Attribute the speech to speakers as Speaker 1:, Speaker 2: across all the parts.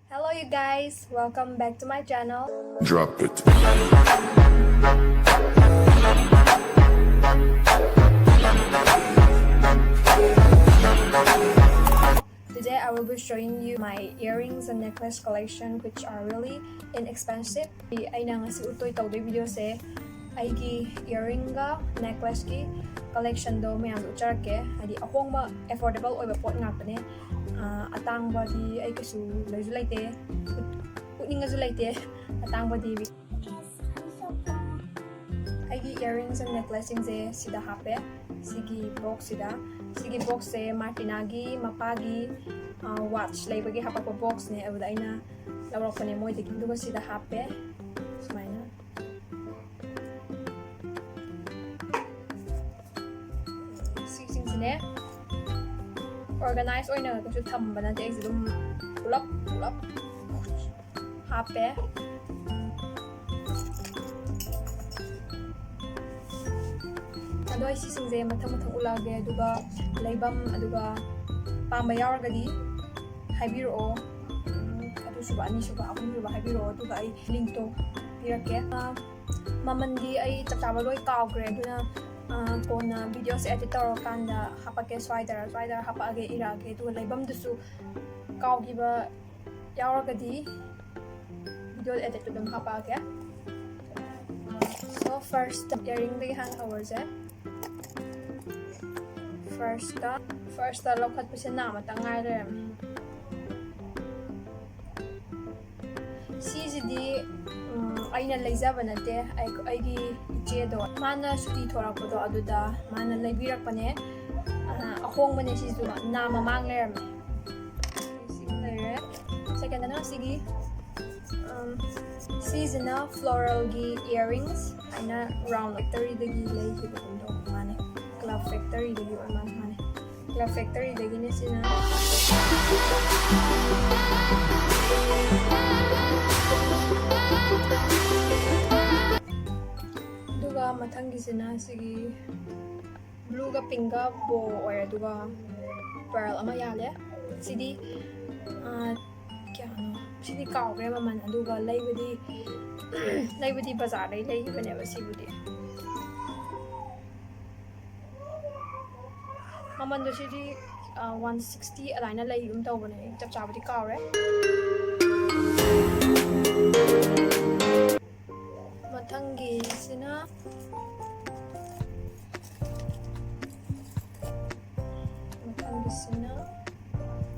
Speaker 1: Hello you guys, welcome back to my channel.
Speaker 2: Drop it.
Speaker 1: Today I will be showing you my earrings and necklace collection which are really inexpensive. Aina ngasi utoy tawdoy video se aigi earring ga necklace ki collection do mayam ucharke hadi ahongma affordable oiba pot ngakane atangba di ai kasu laisu laite utningasu laite atangba di aigi earrings and necklacing se sida hape sigi box se martinagi mapagi watch laibagi hapakpa box ne abuda aina lawrakpane moidagi duga sida hape sumaina sigsine organize oina kasu thamba na te exidum pulap hape adoi sisingse mathang ulage aduga laibam aduga pamba yawargadi haibiro adu suba ani suba ahum suba haibiro aduga ai link to pirake mamandi ai chachaba loi kawgre aduna kona video se edit tawra kanda hapake swider hapage irage aduga laibam dusu kawgiba yawargadi video edit to them hapage. So first earring the hang hours first lokat pa siya na matangay rin CGD ay nalayzaba na te ay gi do mana suti thorak po do aduda mana laybirak pa ne ahong man si do na mamang lerm second na sige seasonal floral gi earrings ay na round factory dagi lay gi do mane club factory dagi or mane Club Factory dagi na sina duga mathang gi sina sigi blue ga pink ga bo or duga pearl ama yale sidi kya no sidi kawre maman aduga laibadi bazaar dai lay bane ba sibudi maman do sidi 160 alaina lay um tawbane chap chabadi kawre mathangi sina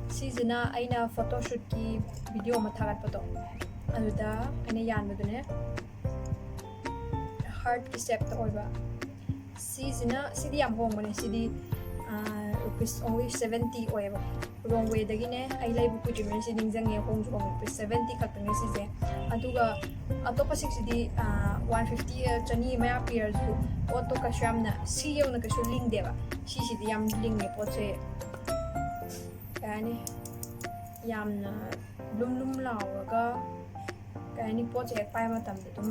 Speaker 1: seasona aina photoshoot ki video ma thagat pato aduda aina yan badune heart ki step to oiba seasona sidi am hong bane sidi rupees only 70 oiba Romwe dagine ai laibu kujime si ningjang ye hong jong rupees 70 katang si je aduga atopa sidi 150 chani maya peer ju auto ka shamna si yong na ka shu ling deba si yam ling ne poche kani yamna lum lawaga kani poche pai matam de dum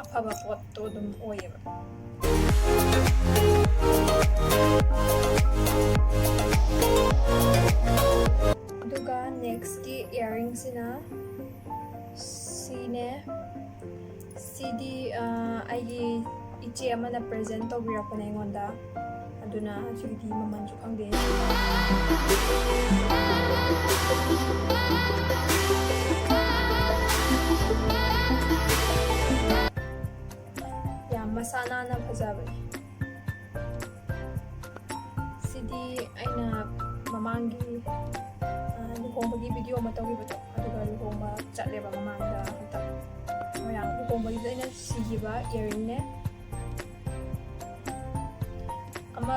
Speaker 1: afaba pot to dum oyeba duga next ki earrings na sine CD ai ichi ama na present to bira ko na ngonda aduna sigdi maman ju ang de ya masana na pazabe CD aina mamangi luhongbagi video matawgi bato aduga luhongba chatleba mamangda hanta moyang luhongbagi aina sigiba earring ne ama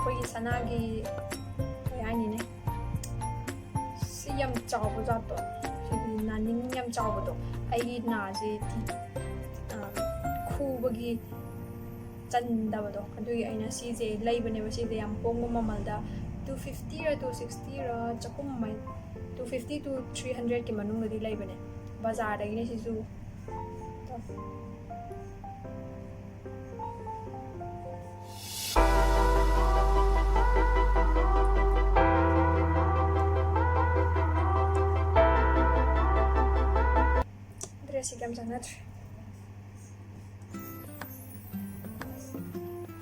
Speaker 1: kogi sanagi kayani ne si yam chawbo jato sigi naning yam chawbo to aigi na ji khubagi chandaba do adugi aina si je laibane ba si de yam pongma mamalda 250 ra 260 ra chakum mai 250 to 300 ki manung di laibane bazar dagi ne sisu dress ikam janatre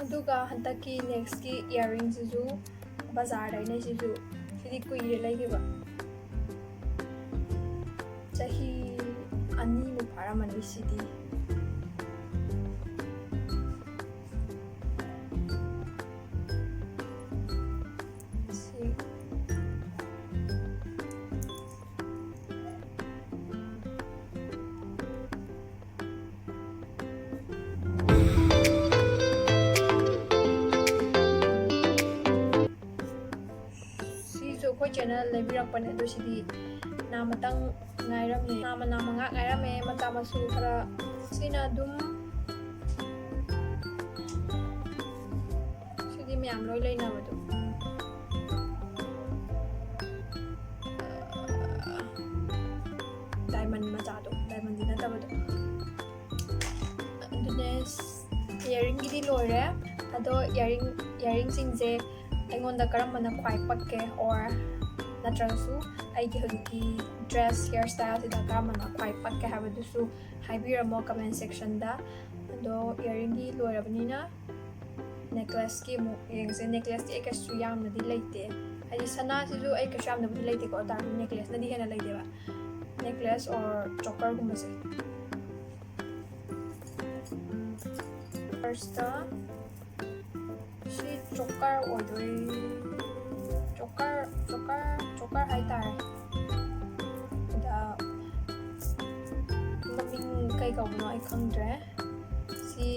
Speaker 1: aduga hantaki next ki earrings ju bazaar dai ne ju sidi kuire laigiba chahi ani mu paramani sidi koi channel lebirak pane do sidi namatang ngairame nama nga ngairame mata masu khara sina dum sidi myam loi leina badu diamond macha do diamond dina tabadu dines earring gidi lore ado earring sing je aingonda karamana khwai pakke or natrasu aigi hogiki dress hairstyle sida karamana khwai pakke habadusu haibiramo comment section da ado earring gi loirabanina necklace ki mu yengse necklace ti ekasu yamna di leite ai sana sisu ai ka shamna di leite ko dar necklace na di hena leite ba necklace or choker gumase first si choker odoi choker hai tar da maming kai ka no ai khangdre si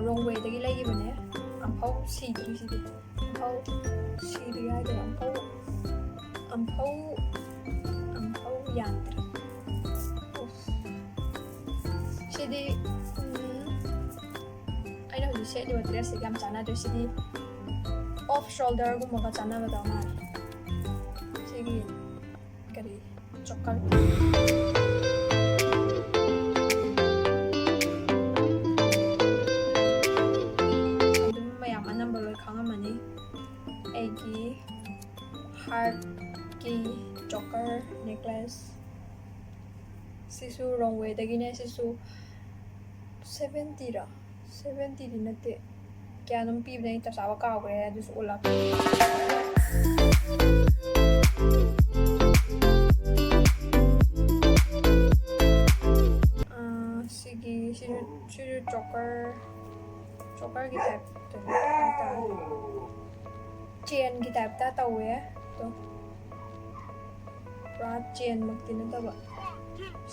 Speaker 1: Romwe dagi lagi bane ampau si dri si de si dri ai da ampau yantra si de I know you said you were dressed like chana to see off shoulder go moga chana ba dama sigi kari chokal adum mayam anamba loi khangamani egi heart ki choker necklace sisu Romwe dagi ne sisu 70 ra 70 din nate kya num pi bnai ta sawa ka gre dus ola sigi shiru choker ki type to ta chain ki type ta tawe to pra chain makti na ta ba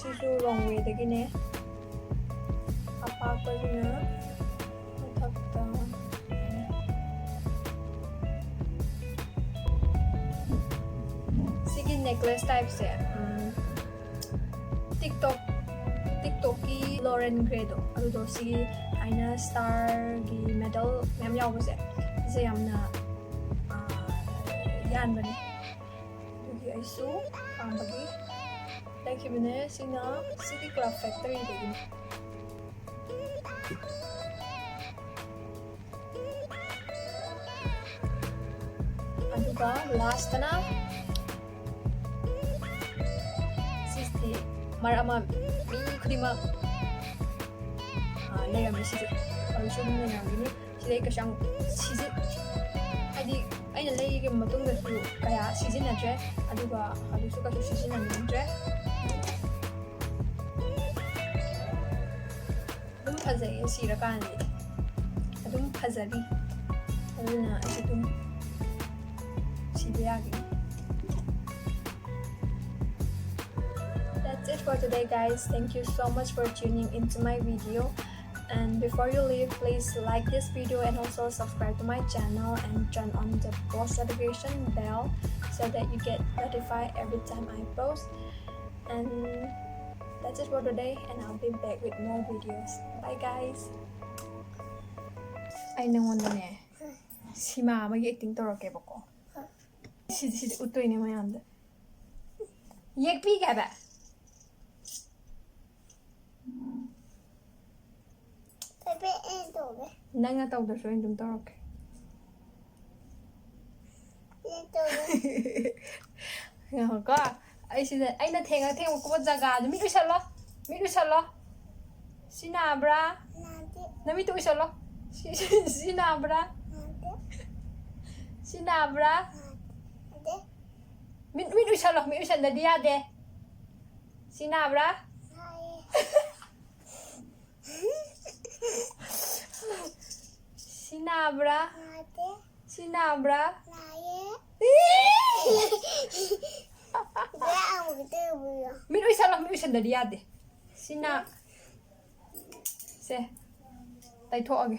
Speaker 1: sisu Romwe dagi ne apa pa na Sige necklace type se TikTok ki Lauren Gredo adu do sige aina star gi medal mem yaw se se yamna yan bane dugi aisu ambagi like bane sina city club factory de aduga last na sisti marama mi khudima leram sisi also ni na ni sidai ka sang sisi adi aina leige matung da su kaya season na tre aduga adusu ka su season na ni tre dum phazai sira kan ni adum phazari aduna asidum That's it for today, guys. Thank you so much for tuning into my video, and before you leave, please like this video and also subscribe to my channel and turn on the post notification bell so that you get notified every time I post. And that's it for today, and I'll be back with more videos. Bye guys. I know one day Sima magi acting toroke bako si utoi ne mayanda yek pi ga ba bebe endo be nanga taw da so indum toroke endo be nga ka ai si ai na thenga ko jaga mi usala มิดูฉันเหรอสินาบราน้ำมิตุฉันเหรอสินาบราสินาบรามิดูฉันเหรอมิดูฉันเดียเดสินาบราสินาบราสินาบรามิดูฉันเหรอมิดูฉันเดียเดสินาเซไต่โถออก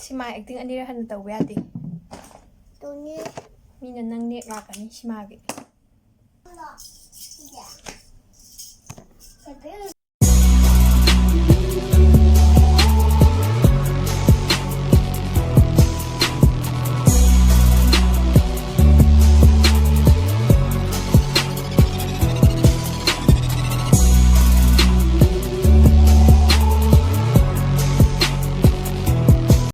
Speaker 1: si mai acting ani ra han tau ya ti
Speaker 2: ตรงนี้
Speaker 1: mi na nang ne ra ka ni si ma ge
Speaker 2: ใส่ไปเลย